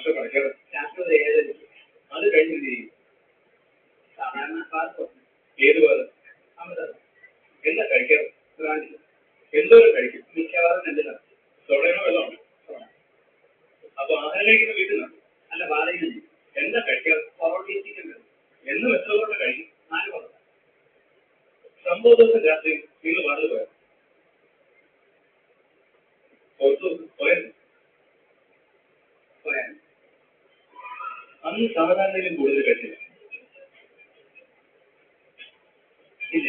വർഷം പഠിക്കാറ് രാഷ്ട്രീയ ഏത് അത് കഴിഞ്ഞ് ചെയ്യും സാധാരണ ഏത് പാത് അമൃതം എന്താ കഴിക്കാറ് എന്തോരം കഴിക്കും മിക്കവാറും എന്തിനാ സോഡയോ വെള്ളമാണ് അപ്പൊ ആഹാരം കഴിക്കുന്ന വീട്ടിൽ നിന്നാണ് അല്ല വാടകയിൽ നിന്ന് എന്താ കഴിക്കാറ് പൊറോട്ടീസിക്കുന്നത് എന്ന് വെച്ചതോടെ കഴിക്കും 4 പറഞ്ഞു സംഭവ ദിവസം രാത്രി നിങ്ങൾ വാടക പോയാൽ പോയാൽ അന്ന് സാധാരണയിലും കൂടുതൽ കഴിച്ചില്ല ഇല്ല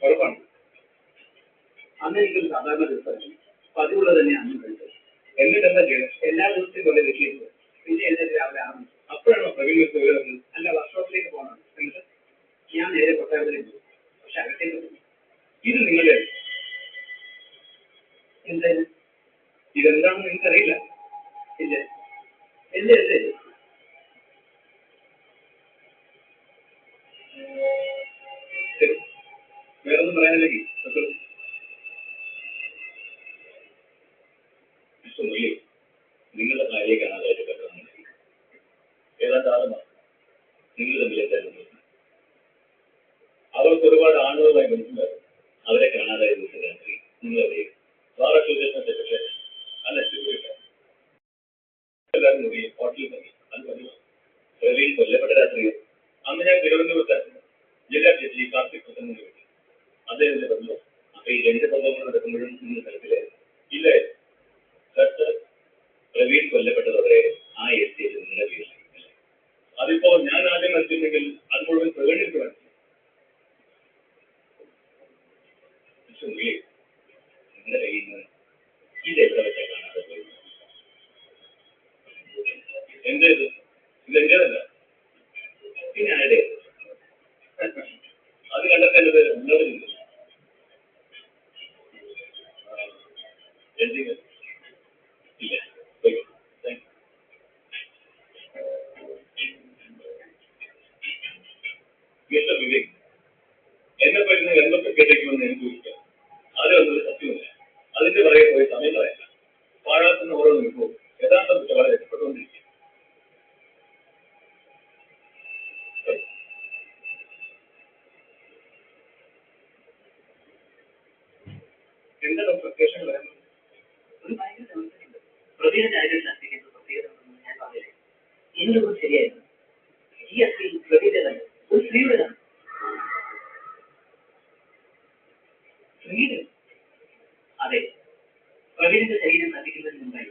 ഉറപ്പാണ് അന്ന് എനിക്കൊരു സാധാരണ ദിവസമായിരുന്നു പതിവുള്ളത് തന്നെ അന്ന് കഴിച്ചത് എന്നിട്ട് എന്താ ചെയ്യണം എല്ലാ ദിവസത്തെയും പോലെ വീട്ടിലേക്ക് പോകും പിന്നെ എഴുന്നേറ്റ് രാവിലെ 6 മണി അപ്പോഴാണോ പ്രവീൺ വരുന്നത് അല്ല വർക്ക്ഷോപ്പിലേക്ക് പോകണം എന്നിട്ട് ഞാൻ നേരെ കൊട്ടാരത്തിലേക്ക് പോകും പക്ഷെ അകത്തേക്ക് പോകും ഇത് നിങ്ങളുടെ എന്തായാലും ഇതെന്താണെന്ന് എനിക്കറിയില്ല ഇല്ല എന്റെ അല്ലേ ശരി വേറൊന്നും പറയാനില്ലെങ്കിൽ നിങ്ങളുടെ ഭാര്യയെ കാണാതായിട്ട് പെട്ടെന്ന് ഏതാണ്ട് 6 മാസം നിങ്ങൾ തമ്മിൽ എന്തായിരുന്നു അവർക്ക് ഒരുപാട് ആളുകളുമായി ബന്ധമുണ്ടായിരുന്നു അവരെ കാണാതായ ദിവസം രാത്രി നിങ്ങൾ അറിയും ബാർ അസോസിയേഷൻ സെക്രട്ടറി അല്ല എല്ലാവരും കൂടി ഹോട്ടലിൽ തങ്ങി അത് പറഞ്ഞു പ്രവീൺ കൊല്ലപ്പെട്ട രാത്രി അന്ന് ഞാൻ തിരുവനന്തപുരത്തായിരുന്നു ജില്ലാ ജഡ്ജി കാർത്തിക് പ്രസംഗം കിട്ടി അദ്ദേഹത്തിന്റെ പറഞ്ഞു അപ്പൊ ഈ 2 സംഭവങ്ങൾ നടക്കുമ്പോഴും നിങ്ങൾ തരത്തിലായിരുന്നു ഇല്ലായിരുന്നു പ്രവീൺ കൊല്ലപ്പെട്ടതോടെ ആ എസ്റ്റേറ്റ് നിങ്ങളുടെ പേരിൽ അതിപ്പോ ഞാൻ ആദ്യം മനസ്സിലെങ്കിൽ അത് മുഴുവൻ പ്രവീണിക്ക് മനസ്സിലായി നിങ്ങളുടെ കയ്യിൽ നിന്ന് ഇതെവിടെ വെച്ചാൽ കാണാതെ പോയി എന്റേത് ഇതെന്റേതല്ല പിന്നെ ആരുടെ അത് കണ്ടെത്തേണ്ടത് നിങ്ങളുടെ നിന്നില്ല എന്തെങ്കിലും ഇല്ല മിസ്റ്റർ വിവേക് എന്നെ പറ്റുന്ന എന്തൊക്കെ കേട്ടേക്കുമെന്ന് എനിക്ക് ചോദിക്കാം അതൊന്നും സത്യമില്ല അതിന്റെ പുറകെ പോയി സമയം കളയല്ല പാഴാക്കുന്ന ഓരോ നിൽക്കും യഥാർത്ഥ കുറ്റവാളി രക്ഷപ്പെട്ടുകൊണ്ടിരിക്കും എന്താ ഡോക്ടർ സ്റ്റേഷൻ വരുന്നത് ഒരു ഭയങ്കര സമസ്യയുണ്ട് പ്രതിയുടെ ആയിട്ട് ശാസ്ത്രീയ പ്രത്യേകത ഉണ്ടെന്ന് ഞാൻ പറഞ്ഞില്ലേ എന്നൊന്നും ശരിയായിരുന്നു ഈ അസ്ഥി പ്രതിയുടേതാണ് ഒരു സ്ത്രീയുടേതാണ് സ്ത്രീയുടെ അതെ പ്രവീണിന്റെ ശരീരം കത്തിക്കുന്നതിന് മുമ്പായി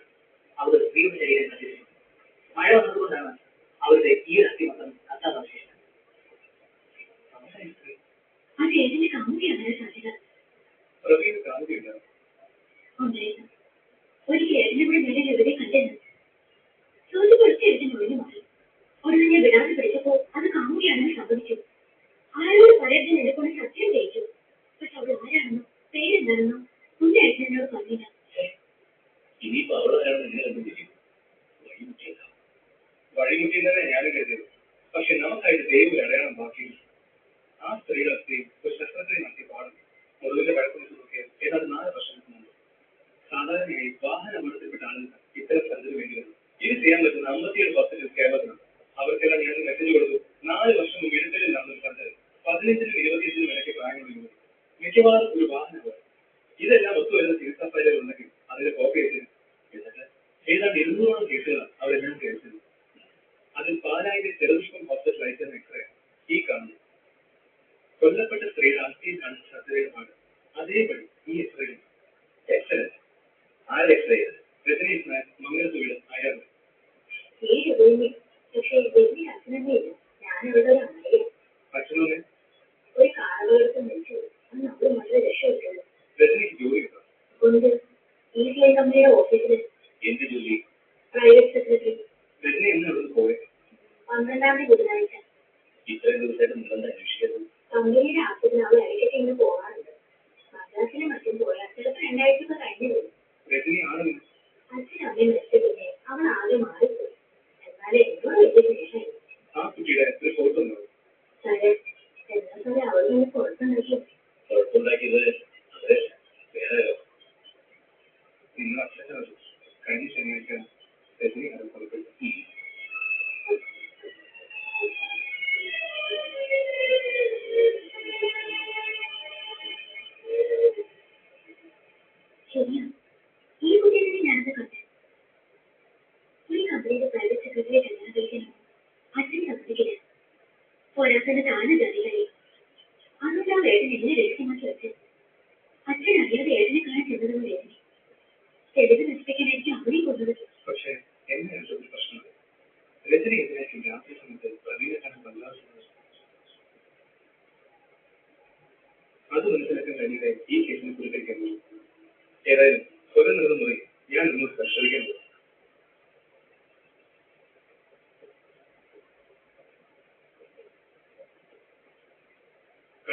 അവർ സ്ത്രീയുടെ ശരീരം കത്തിച്ചു മഴ വന്നതുകൊണ്ടാണ് അവരുടെ ഈ അസ്ഥി മൊത്തം കത്താൻ അവശേഷിച്ചത് ആ ചേച്ചിന്റെ കാമുകിയാണ് സാധ്യത പ്രവീണ് കാമുകിയുണ്ട് ഒരിക്കൽ ഏട്ടനെവിടെ മേലെ എവിടെ കണ്ടെന്ന് ചോദ്യം കുറച്ച് എഴുതി ഒഴിഞ്ഞു മാറി ഒരെണ്ണം ഞാൻ വിടാതെ പഠിച്ചപ്പോ അത് കാമുകിയാണെന്ന് സംഭവിച്ചു ആരോട് പറയരുത് എന്നെക്കൊണ്ട് സത്യം ജയിച്ചു പക്ഷെ അവൾ ആരാണെന്നോ പേരെന്താണെന്നോ കുഞ്ഞ് എഴുതിനോട് പറഞ്ഞില്ല ഇനിയിപ്പോ വഴിമുട്ടിയെന്നെ ഞാനും കരുതിയത് പക്ഷെ നമുക്കായിട്ട് ദൈവം അടയാളം ബാക്കിയില്ല ആ സ്ത്രീയുടെ അസ്ഥി ഒരു ശസ്ത്രക്രിയ നടത്തിയ പാടും മുറിവിന്റെ പഴക്കമൊക്കെ നോക്കിയാൽ ഏതാണ്ട് 4 വർഷങ്ങൾക്ക് മുമ്പ് സാധാരണയായി വാഹന അപകടത്തിൽപ്പെട്ട ആളുകൾ ഇത്തരം സർജറി വേണ്ടി വരും ഇത് ചെയ്യാൻ പറ്റുന്ന 57 ഹോസ്പിറ്റൽ കേരളത്തിലുണ്ട് അവർക്കെല്ലാം ഞാൻ മെസ്സേജ് കൊടുത്തു 4 വർഷം മുമ്പ് ഇടത്തലിൽ നടന്നൊരു സർജറി 15-നും 25-നും ഇടയ്ക്ക് പ്രായമുള്ള മിക്കവാറും ഒരു വാഹന അപകടം ഇതെല്ലാം ഒത്തുവരുന്ന ചികിത്സാ ഫയലുകൾ ഉണ്ടെങ്കിൽ അതിന്റെ കോപ്പി ചെയ്തിരുന്നു എന്നിട്ട് ഏതാണ്ട് 200ഓളം കേസുകളാണ് അവരെല്ലാം കേൾച്ചത് അതിൽ 1000 ചെറുപുഷ്പം ഹോസ്പിറ്റൽ അയച്ചെന്ന എക്സ്റേ ഈ കാണുന്നു കൊല്ലപ്പെട്ട സ്ത്രീയുടെ അസ്ഥിയിൽ കാണിച്ച സർജറിയുടെ ഭാഗം അതേപടി ഈ എക്സ്റേ എക്സലന്റ് ആര് എക്സ്റേ ചെയ്ത് രജനീഷ് നായർ മംഗലത്ത് വീട് അയാൾ അച്ഛനോനെ രജനിക്ക് ജോലി കിട്ടും എന്ത് ജോലി പ്രൈവറ്റ് സെക്രട്ടറി രജനി എന്നുള്ളത് പോയത് 12-ാം ബുധനാഴ്ച ഇത്രയും ദിവസമായിട്ട് നിങ്ങളെന്താ അന്വേഷിക്കുന്നത് കമ്പനിയുടെ ആവശ്യത്തിന് അവർ ഇടയ്ക്കൊക്കെ ഇങ്ങനെ പോകാറുണ്ട് മദ്രാസിലും മറ്റും പോയാൽ ചിലപ്പോൾ 2 ആഴ്ച കഴിഞ്ഞു വരും രജനി ആണെന്ന് അച്ഛൻ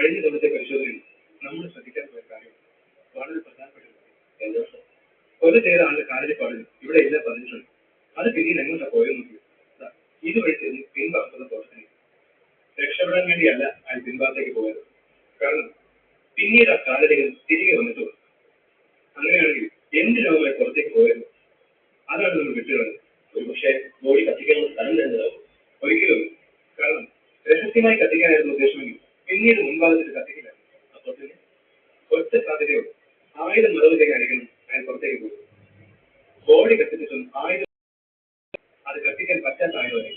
കഴിഞ്ഞ ദിവസത്തെ പരിശോധനയിൽ നമ്മൾ ശ്രദ്ധിക്കാൻ പോയ കാര്യം വളരെ പ്രധാനപ്പെട്ട എന്താ കൊല ചെയ്ത ആളുടെ കാഴ്ചപ്പാടിൽ ഇവിടെ എല്ലാം പറഞ്ഞിട്ടുണ്ട്. അത് പിന്നീട് എങ്ങോട്ടാ പോയെന്ന് നോക്കി. ഇതുവഴി പിൻഭാഗത്തുള്ള പ്രവർത്തനം രക്ഷപ്പെടാൻ വേണ്ടിയല്ല അയാൾ പിൻഭാഗത്തേക്ക് പോയത്. കാരണം പിന്നീട് ആ കാലടികൾ തിരികെ വന്നിട്ടുള്ളൂ. അങ്ങനെയാണെങ്കിൽ എന്തിനാവുമായി പുറത്തേക്ക് പോയത്? അതാണ് നമ്മൾ വിട്ടുകളഞ്ഞത്. ഒരു പക്ഷേ ബോഡി കത്തിക്കാനുള്ള സ്ഥലം തന്നതാവും. ഒരിക്കലും. കാരണം രഹസ്യമായി കത്തിക്കാനായിരുന്നു ഉദ്ദേശമെങ്കിൽ പിന്നീട് മുൻഭാഗത്തിൽ കത്തിക്കില്ലായിരുന്നു. അപ്പോൾ തന്നെ ഒറ്റ സാധ്യതയുള്ളൂ, ആയുധം മറവ് ചെയ്യാനായിരിക്കണം അയാൾ പുറത്തേക്ക് പോകും. ബോഡി കത്തിച്ചിട്ടും ആയുധം അത് കത്തിക്കാൻ പറ്റാത്ത ആയുധമായി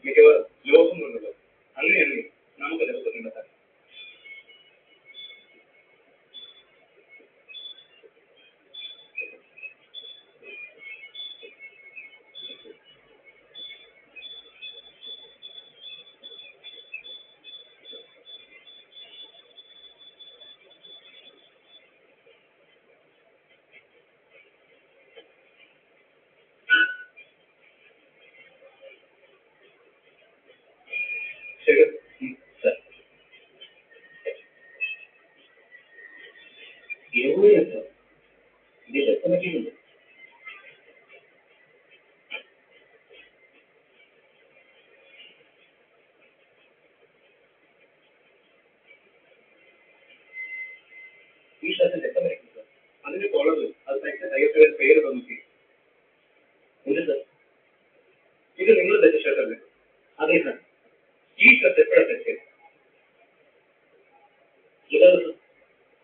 മിക്കവാറും ലോകം കൊണ്ടുള്ളത്. അങ്ങനെയാണെങ്കിൽ നമുക്ക് ദിവസം കണ്ടെത്താം. ശരി സർ. എവിടെയാ സർ ഇതിൽ എത്ര പറ്റിയിട്ടുണ്ട്? ഈ ഷർട്ടിൽ എത്ര വരയ്ക്കും സർ? അതിന്റെ കോളറിൽ അത് തയ്ച്ച തയ്യൽക്കാരുടെ പേര് നോക്കി. ഉണ്ട് സർ. ഇത് നിങ്ങൾ തയ്ച്ച ഷർട്ടല്ലേ? അതെ സർ. ഈ ഷർട്ട് എപ്പോഴാണ് തയ്ച്ചത്? ഇതാണ് സർ.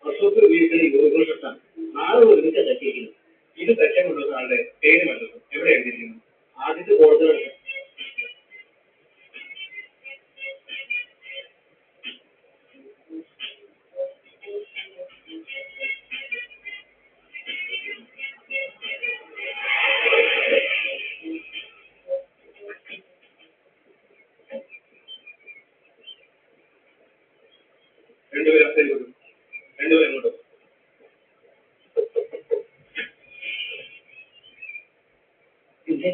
അശോക് ഉപയോഗിക്കുന്ന യൂണിഫോം ഷർട്ടാണ്. നാളെ ഒരുമിച്ച് തയ്ച്ചിരിക്കുന്നത്. ഇത് തയ്ക്കാൻ കൊണ്ടുവന്ന ആളുടെ പേര് കണ്ടു. എവിടെ എഴുതിയിരിക്കുന്നു? ആദ്യത്തെ കോളത്തിലാണ്. 2 പേര് അസൈൻ കൊടുക്കും. 2 പേരും അങ്ങോട്ട്. പിന്നെ